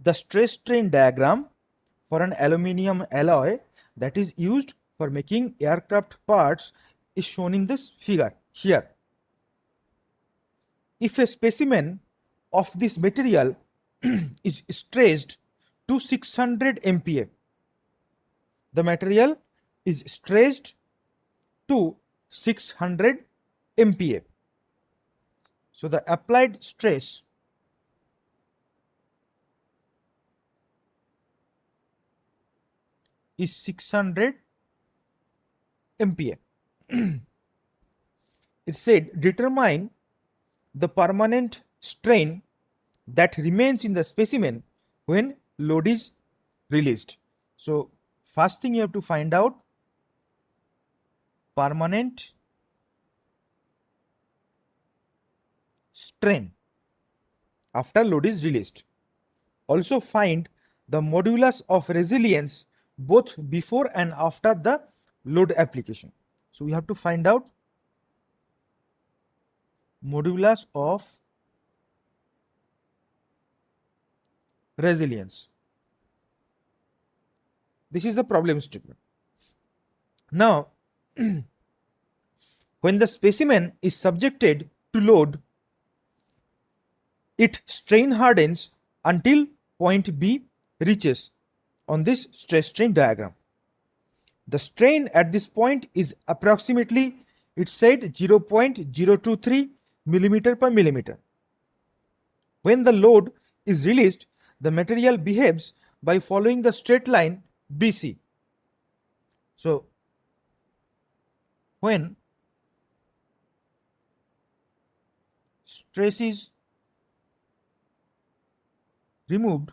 The stress strain diagram for an aluminium alloy that is used for making aircraft parts is shown in this figure here. If a specimen of this material is stressed to 600 MPa, the material is stressed to 600 MPa. So the applied stress is 600 MPa. It said determine the permanent strain that remains in the specimen when load is released. So first thing you have to find out permanent strain after load is released. Also find the modulus of resilience both before and after the load application. So we have to find out modulus of resilience. This is the problem statement. Now, when the specimen is subjected to load, it strain hardens until point B reaches on this stress strain diagram. The strain at this point is approximately, it said 0.023 millimeter per millimeter. When the load is released, the material behaves by following the straight line BC. So when stress is removed,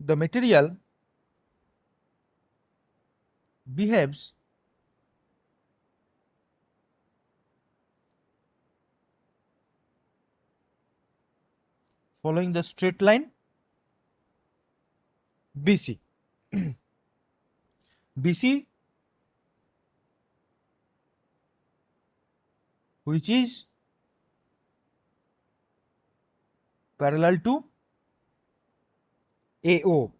the material behaves following the straight line BC. BC, which is parallel to AO.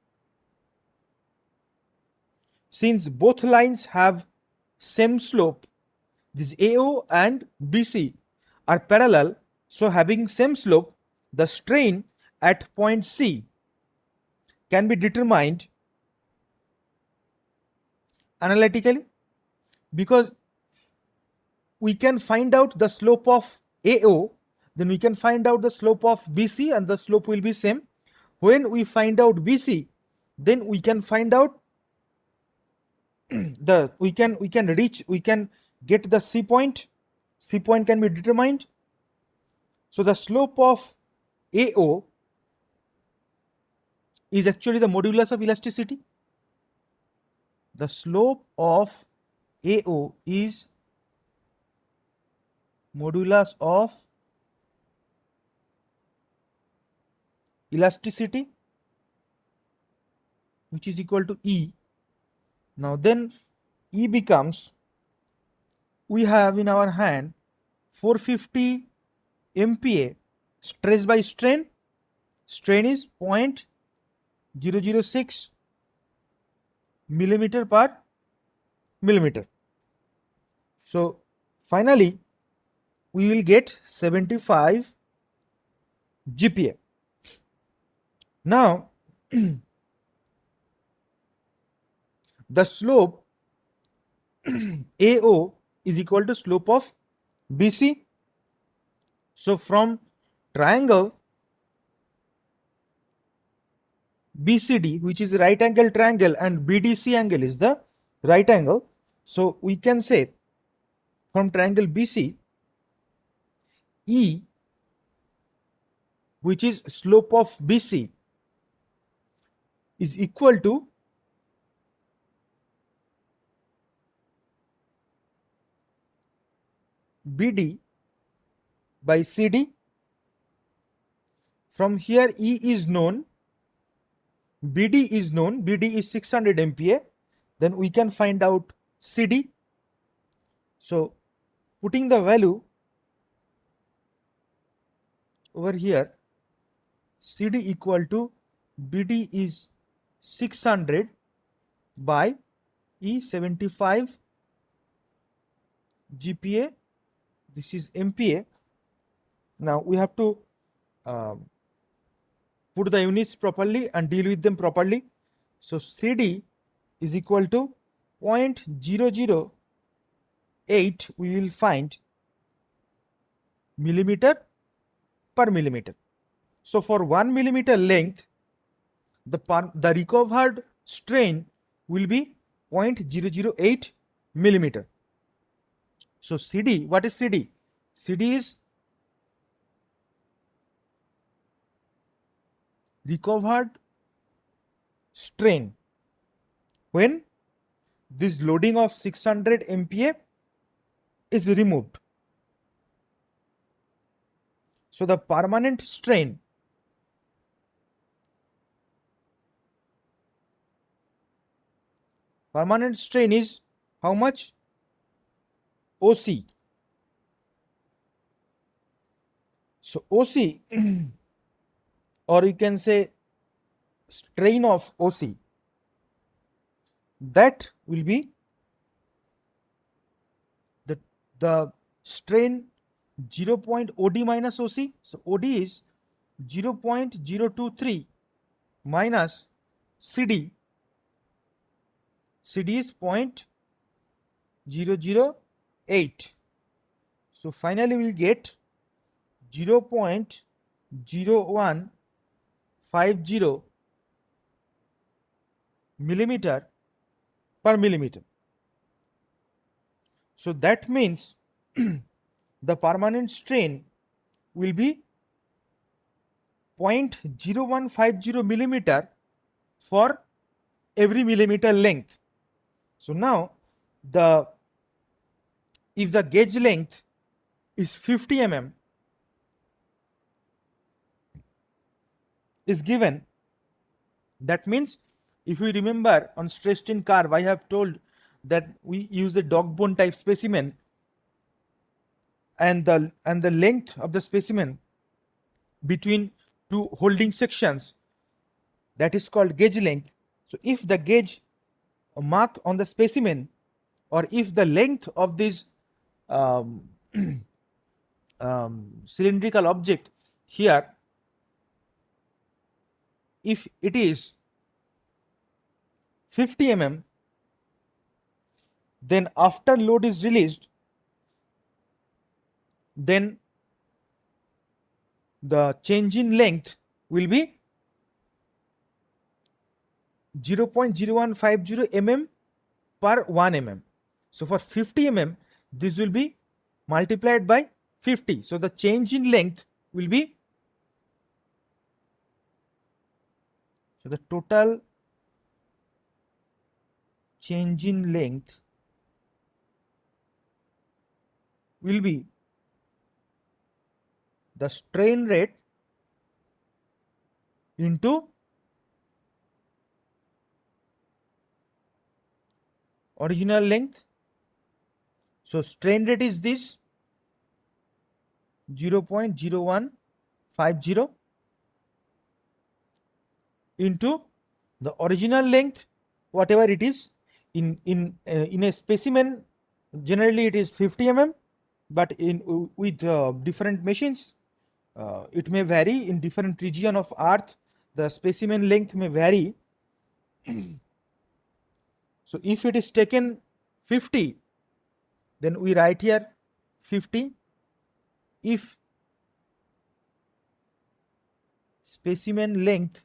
Since both lines have same slope, this AO and BC are parallel, so having same slope, the strain at point C can be determined analytically, because we can find out the slope of AO, then we can find out the slope of BC, and the slope will be same. When we find out BC, then we can find out we can get the C point. C point can be determined. So the slope of AO is actually the modulus of elasticity. The slope of AO is modulus of elasticity, which is equal to E. Now then E becomes, we have in our hand 450 MPa stress by strain. Strain is 0.006 millimeter per millimeter. So finally we will get 75 GPa. Now the slope AO is equal to slope of BC. So from triangle BCD, which is right angle triangle, and BDC angle is the right angle, so we can say from triangle BC, E, which is slope of BC, is equal to BD by CD. From here E is known, BD is known, BD is 600 MPa, then we can find out CD. So putting the value over here, CD equal to BD is 600 by E 75 GPa. This is MPa. Now we have to put the units properly and deal with them properly. So CD is equal to 0.008, we will find millimeter per millimeter. So for 1 millimeter length, the recovered strain will be 0.008 millimeter. So CD, what is CD? CD is recovered strain when this loading of 600 MPa is removed. So the permanent strain is how much? OC. So OC or you can say strain of OC, that will be the strain 0.OD minus OC. So OD is 0.023 minus CD. CD is 0.008. So finally we will get 0.0150 millimeter per millimeter. So that means the permanent strain will be 0.0150 millimeter for every millimeter length. So now if the gauge length is 50 mm is given, that means if we remember on stress strain curve, I have told that we use a dog bone type specimen, and the length of the specimen between two holding sections, that is called gauge length. So if the gauge mark on the specimen, or if the length of this um, cylindrical object here, if it is 50 mm, then after load is released, then the change in length will be 0.0150 mm per 1 mm. So for 50 mm, this will be multiplied by 50. So the change in length will be, so the total change in length will be the strain rate into original length. So strain rate is this 0.0150 into the original length, whatever it is. In a specimen, generally it is 50 mm, but with different machines, it may vary. In different region of earth, the specimen length may vary. So if it is taken 50, then we write here 50. If specimen length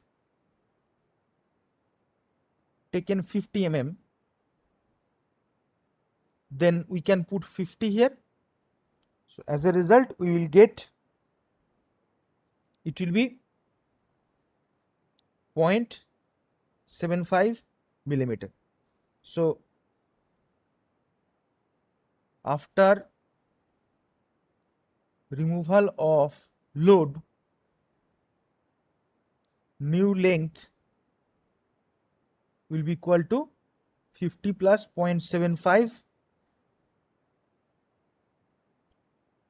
taken 50 mm, then we can put 50 here. So as a result, we will get, it will be 0.75 millimeter. So after removal of load, new length will be equal to 50 plus 0.75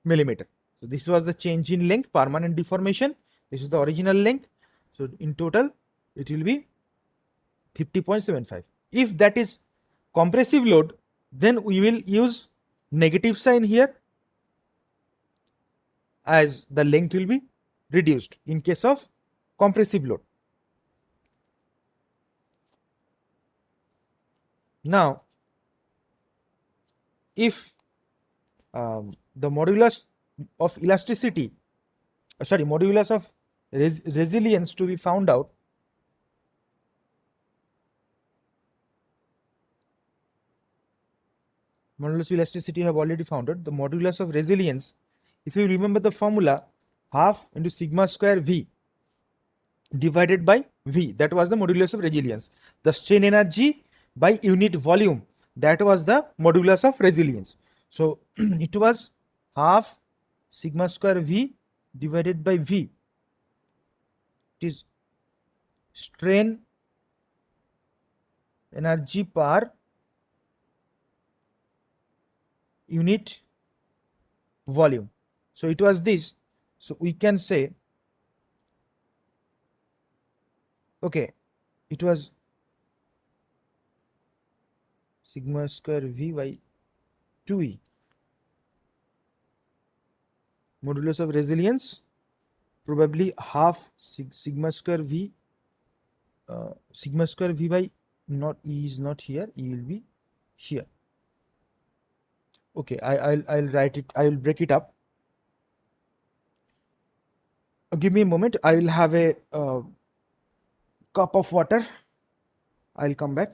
millimeter. So this was the change in length, permanent deformation. This is the original length. So in total it will be 50.75. If that is compressive load, then we will use negative sign here, as the length will be reduced in case of compressive load. Now, if the modulus of elasticity, modulus of resilience to be found out, modulus of elasticity have already found out. The modulus of resilience, if you remember the formula, half into sigma square V divided by V, that was the modulus of resilience. The strain energy by unit volume, that was the modulus of resilience. So it was half sigma square V divided by V. It is strain energy per unit volume. So it was this. So we can say, okay, it was sigma square V by 2E. Modulus of resilience, probably half sigma square V, sigma square V by, not E is not here, E will be here. Okay, I'll write it, I will break it up. Give me a moment, I will have a cup of water. I'll come back.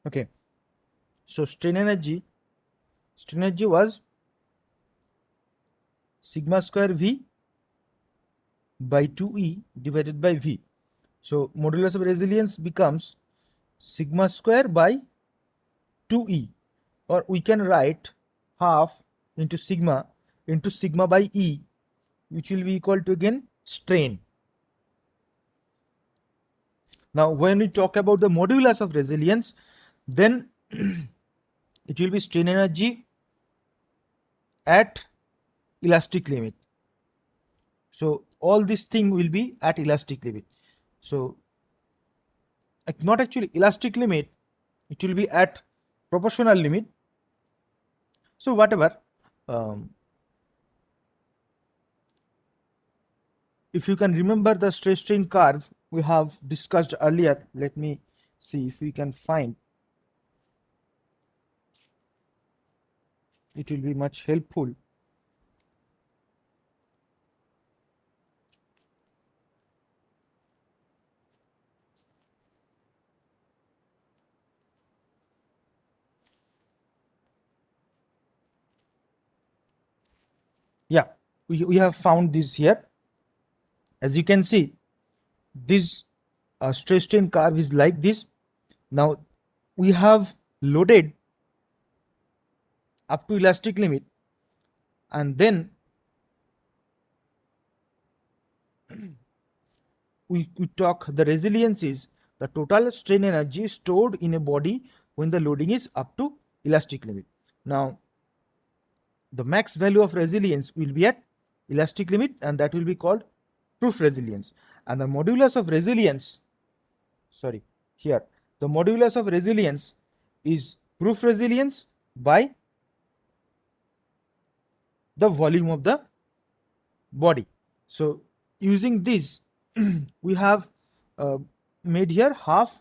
Okay, so strain energy was sigma square V by 2E divided by V. So modulus of resilience becomes sigma square by 2E, or we can write half into sigma by E, which will be equal to again strain. Now when we talk about the modulus of resilience, then it will be strain energy at elastic limit. So all this thing will be at elastic limit. So not actually elastic limit, it will be at proportional limit. So whatever, if you can remember the stress strain curve we have discussed earlier, let me see if we can find, it will be much helpful. Yeah, we have found this here. As you can see, this stress strain curve is like this. Now we have loaded up to elastic limit, and then we talk the resilience is the total strain energy stored in a body when the loading is up to elastic limit. Now the max value of resilience will be at elastic limit, and that will be called proof resilience. And the modulus of resilience, here the modulus of resilience is proof resilience by the volume of the body. So using this we have made here half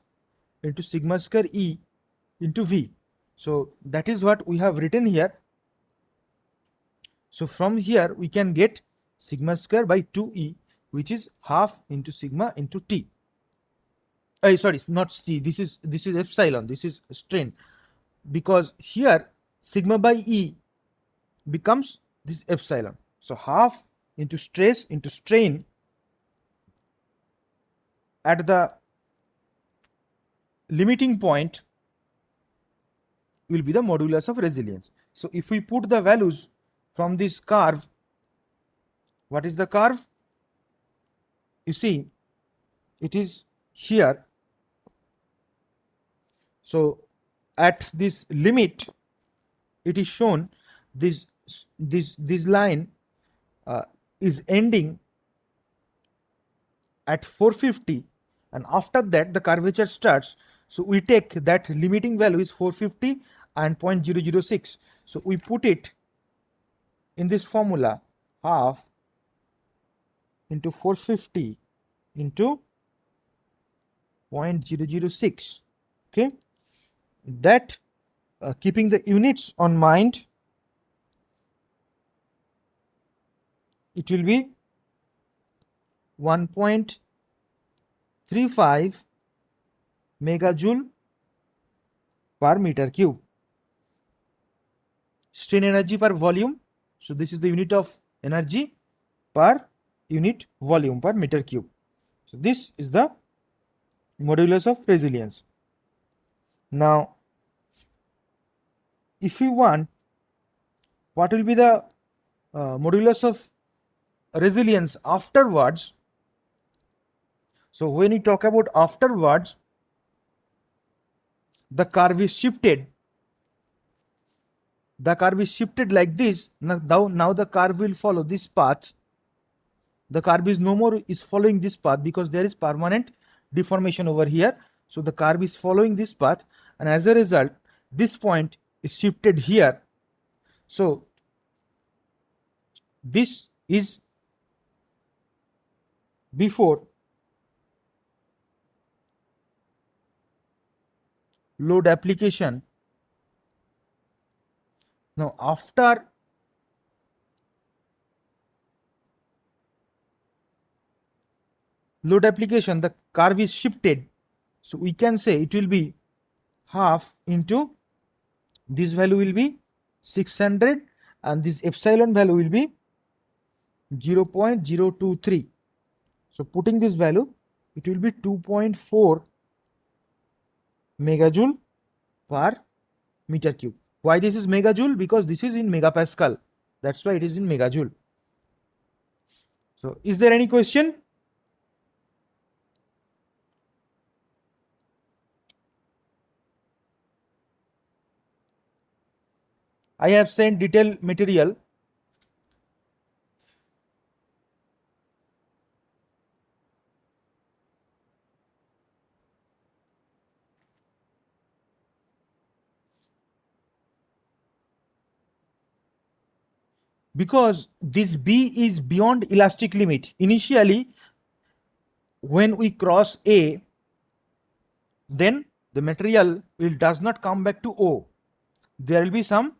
into sigma square E into V. So that is what we have written here. So from here we can get sigma square by 2E which is half into sigma into T. Sorry, not T, this is epsilon, this is strain, because here sigma by E becomes this epsilon. So half into stress into strain at the limiting point will be the modulus of resilience. So if we put the values from this curve, what is the curve? You see, it is here. So at this limit, it is shown this line is ending at 450, and after that the curvature starts. So we take that limiting value is 450 and 0.006. So we put it in this formula, half into 450 into 0.006. Okay, that keeping the units on mind, it will be 1.35 megajoule per meter cube. Strain energy per volume. So this is the unit of energy per unit volume per meter cube. So this is the modulus of resilience. Now, if we want, what will be the modulus of resilience afterwards? So when we talk about afterwards, the curve is shifted. The curve is shifted like this. Now the curve will follow this path. The curve is no more is following this path because there is permanent deformation over here. So the curve is following this path, and as a result, this point is shifted here. So this is before load application. Now after load application, the curve is shifted. So we can say it will be half into this value will be 600 and this epsilon value will be 0.023. So putting this value, it will be 2.4 megajoule per meter cube. Why this is megajoule? Because this is in megapascal. That's why it is in megajoule. So is there any question? I have sent detailed material. Because this B is beyond elastic limit. Initially, when we cross A, then the material does not come back to O. There will be some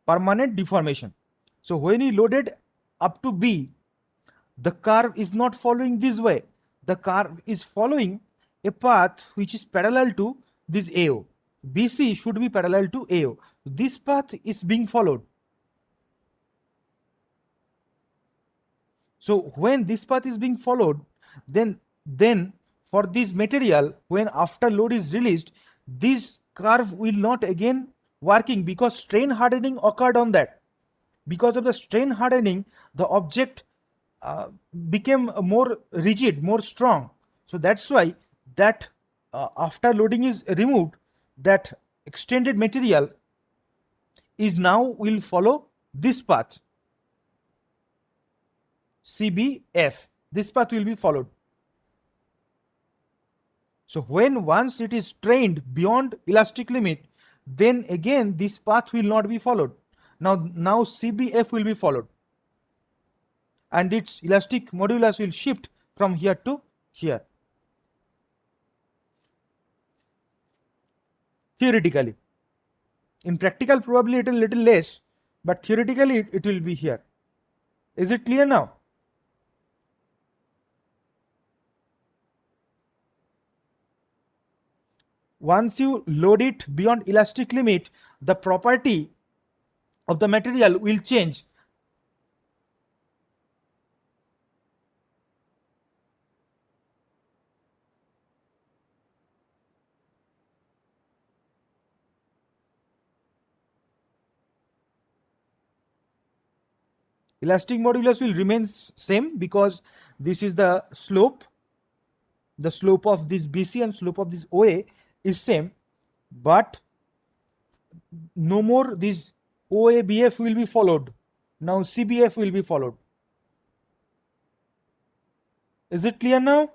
permanent deformation. So when we loaded up to B, the curve is not following this way. The curve is following a path which is parallel to this AO. BC should be parallel to AO. This path is being followed. So when this path is being followed, then for this material, when after load is released, this curve will not again working because strain hardening occurred on that. Because of the strain hardening, the object became more rigid, more strong. So that's why that after loading is removed, that extended material is now will follow this path. CBF, this path will be followed. So when once it is strained beyond elastic limit, then again this path will not be followed. Now CBF will be followed, and its elastic modulus will shift from here to here. Theoretically, in practical probably it will little less, but theoretically it will be here. Is it clear now? once you load it beyond elastic limit, the property of the material will change. Elastic modulus will remain same because this is the slope of this BC and slope of this OA is same, but no more this OABF will be followed. Now CBF will be followed. Is it clear now?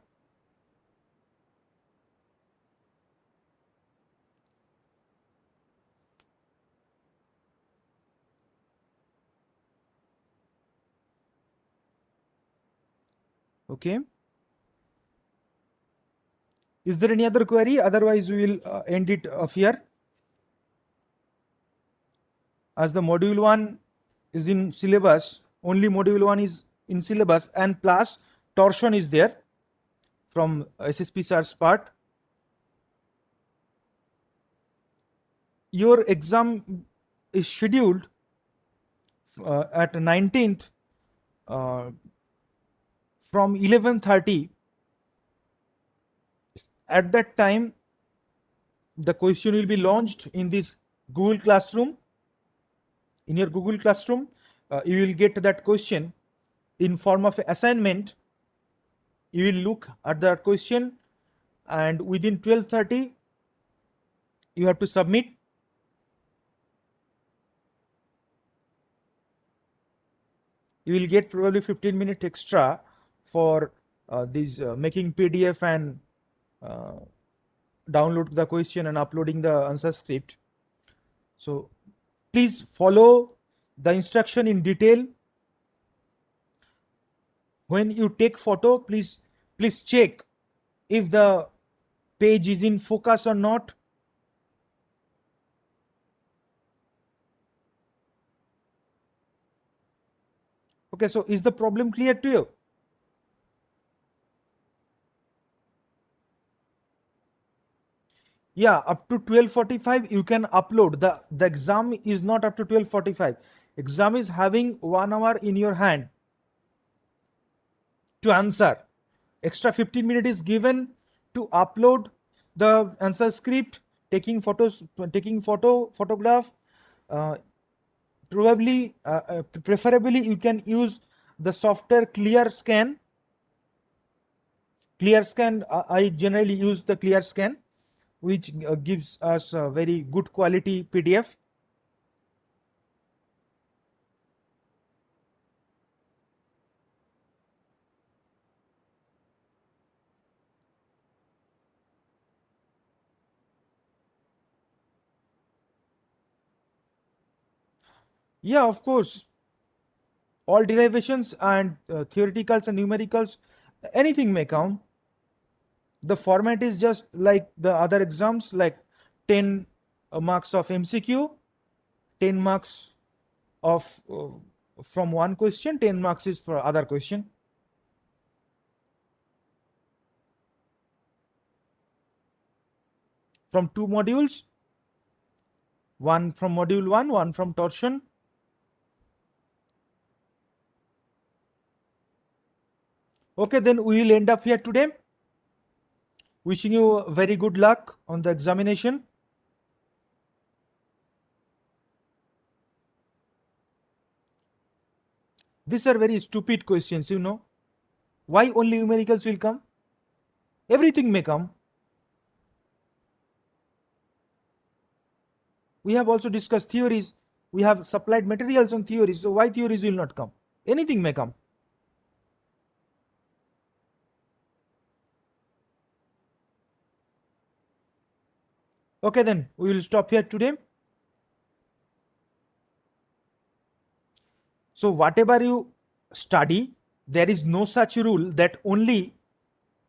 Okay. Is there any other query? Otherwise, we will end it off here. As the module 1 is in syllabus, only module 1 is in syllabus, and plus torsion is there from SSP sir's part. Your exam is scheduled at 19th from 11:30. At that time, the question will be launched in this Google Classroom. In your Google Classroom, you will get that question in form of assignment. You will look at that question, and within 12:30 you have to submit. You will get probably 15 minutes extra for this making PDF and download the question and uploading the answer script. So please follow the instruction in detail. When you take photo, please check if the page is in focus or not. Okay, so is the problem clear to you? Yeah, up to 12:45 you can upload. The exam is not up to 12:45. Exam is having 1 hour in your hand to answer. Extra 15 minutes is given to upload the answer script, taking photos, photograph. Probably, preferably you can use the software ClearScan. ClearScan, I generally use the ClearScan, which gives us a very good quality PDF. Yeah, of course. All derivations and theoreticals and numericals, anything may count. The format is just like the other exams, like 10 marks of MCQ, 10 marks of from one question, 10 marks is for other question. From 2 modules, one from module 1, one from torsion. Okay, then we will end up here today. Wishing you very good luck on the examination. These are very stupid questions, you know. Why only numericals will come? Everything may come. We have also discussed theories. We have supplied materials on theories. So why theories will not come? Anything may come. Okay, then we will stop here today. So whatever you study, there is no such rule that only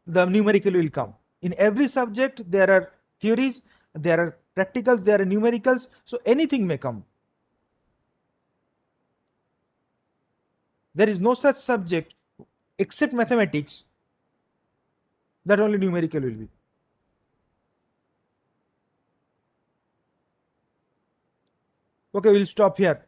the numerical will come. In every subject, there are theories, there are practicals, there are numericals. So anything may come. There is no such subject except mathematics that only numerical will be. Okay, we'll stop here.